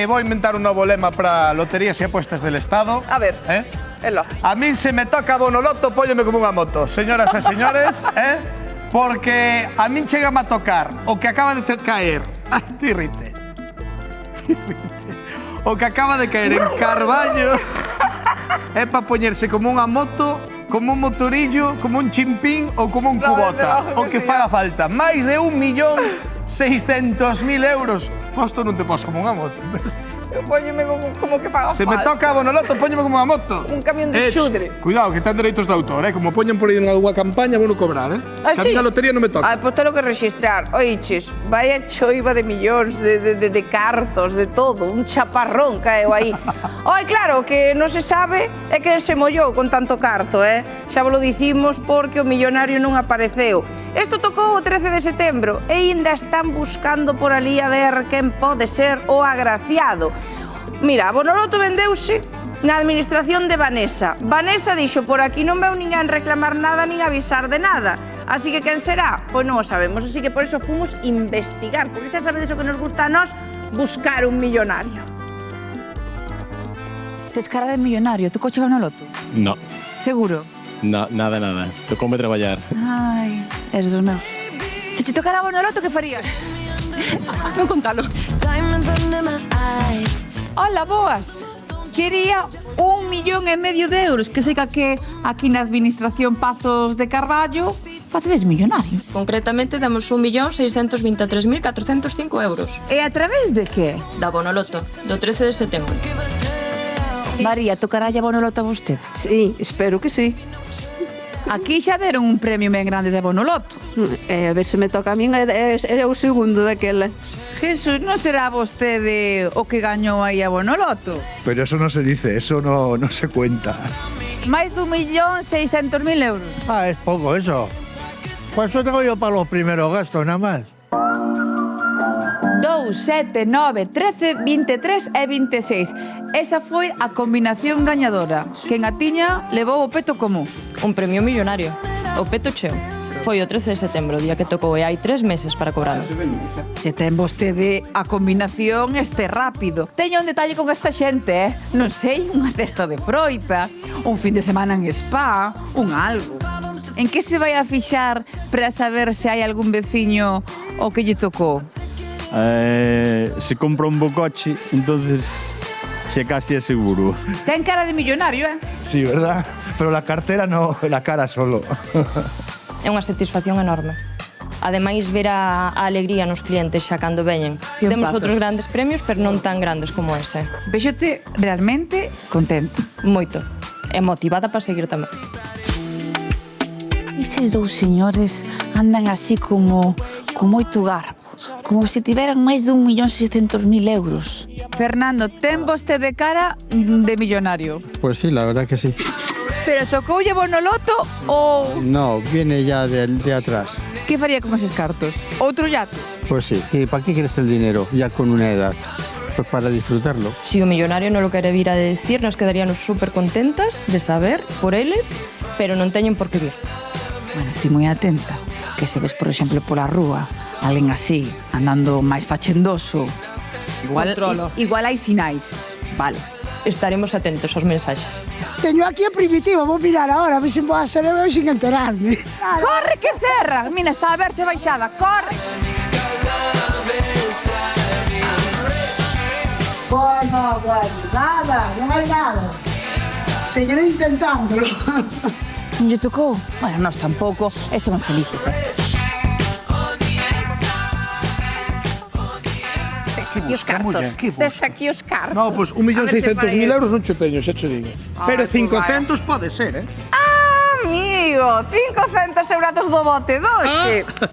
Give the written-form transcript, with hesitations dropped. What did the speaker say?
Voy a inventar un novo lema para loterías y apuestas del Estado. A ver, elo. A mí se me toca Bonoloto, póllome como unha moto, señoras e señores, porque a min chega a tocar o que acaba de caer. Ay, tirrite. O que acaba de caer en Carballo é para poñerse como unha moto, como un motorillo, como un chimpín ou como un cubota. O que faga falta. Máis de 1.600.000 euros. Posto non te poso como unha moto. Póñeme como que faga falta. Se me toca Bonoloto, póñeme como unha moto. Un camión de xudre. Cuidado, que ten dereitos de autor, Como poñen por aí en algunha campaña, vou cobrar, Ah, sí? A mí a lotería non me toca. Pois telo que registrar. Oiches, vaya choiva de millóns, de cartos, de todo. Un chaparrón caeu aí. Claro, que non se sabe é que se mollou con tanto carto, Xa vos lo dicimos porque o millonario non apareceu. Isto tocou o 13 de setembro e ainda están buscando por ali a ver quen pode ser o agraciado. Mira, a Bonoloto vendeuse na administración de Vanessa. Vanessa dixo, por aquí non veu ninguén reclamar nada nin avisar de nada. Así que quen será? Pois non o sabemos, así que por eso fomos investigar, porque xa sabedes o que nos gusta a nós, buscar un millonario. Tes cara de millonario, tu coche Bonoloto? No, Seguro? nada. Tocoume traballar. Ai, eres dos meus. Se te tocara Bonoloto, que farías? Non contalo. Hola, boas. Quería 1,5 millón de euros, que sei que aquí na administración Pazos de Carballo facedes millonarios. Concretamente, damos 1.623.405 euros. E a través de que? Da Bonoloto, do 13 de setembro. María, tocaralle a Bonoloto a vostede? Sí, espero que sí. Aquí xa deron un premio ben grande de Bonoloto. A ver se me toca a min, é o segundo daquela. Jesús, non será vostede o que gañou aí a Bonoloto? Pero eso no se dice, eso no se cuenta. Máis de 1.600.000 euros. Es poco eso. Pues eso tengo yo para los primeros gastos, nada más. 2, 7, 9, 13, 23 e 26. Esa foi a combinación gañadora. Quen a tiña levou o peto común. Un premio millonario. O peto cheo. Foi o 13 de setembro, o día que tocou, e hai 3 meses para cobralo. Se ten vostede a combinación, este rápido. Teña un detalle con esta xente, Non sei, unha cesta de froita, un fin de semana en spa, un algo. En que se vai a fixar para saber se hai algún veciño o que lle tocou? Se compra un bo coche, entonces se casi é seguro. Ten cara de millonario, Sí, ¿verdad? Pero la cartera no, la cara solo. É unha satisfacción enorme. Ademais, ver a alegría nos clientes xa cando veñen. Que Temos empazos. outros grandes premios, pero non tan grandes como ese. Véxote realmente contento. Moito. E motivada para seguir tamén. Eses dous señores andan así como con moito garbo, como se tiveran máis de 1.600.000 euros. Fernando, ten vostede cara de millonario. Pues sí, la verdad que sí. Pero tocoulle Bonoloto ou No, viene ya de atrás. que faría con eses cartos? Outro yato? Pues sí. ¿Y para qué quieres el dinero ya con una edad? Pues para disfrutarlo. Si o millonario non lo quere vir a decir, nos quedaríamos súper contentas de saber por eles, pero non teñen por que vir. Bueno, ti moi atenta, que se ves, por exemplo, pola rúa, alguén así, andando máis fachendoso, Controlo. igual hai sinais. Vale. Estaremos atentos aos mensaxes. Teño aquí a primitiva, vou mirar ahora, a ver se me a ser eu sin enterarme. Corre que cerra! Mira, está a verse baixada, corre! Bueno, nada, non hai nada. Seguiré intentándolo. Non lle tocou? Bueno, nós tampouco, e somos felices, Aquí os cartos. Tes aquí os cartos. No, pois 1.600.000 euros non che teño, xa che digo. Pero 500 pode ser, Amigo, 500 euros do bote doxe.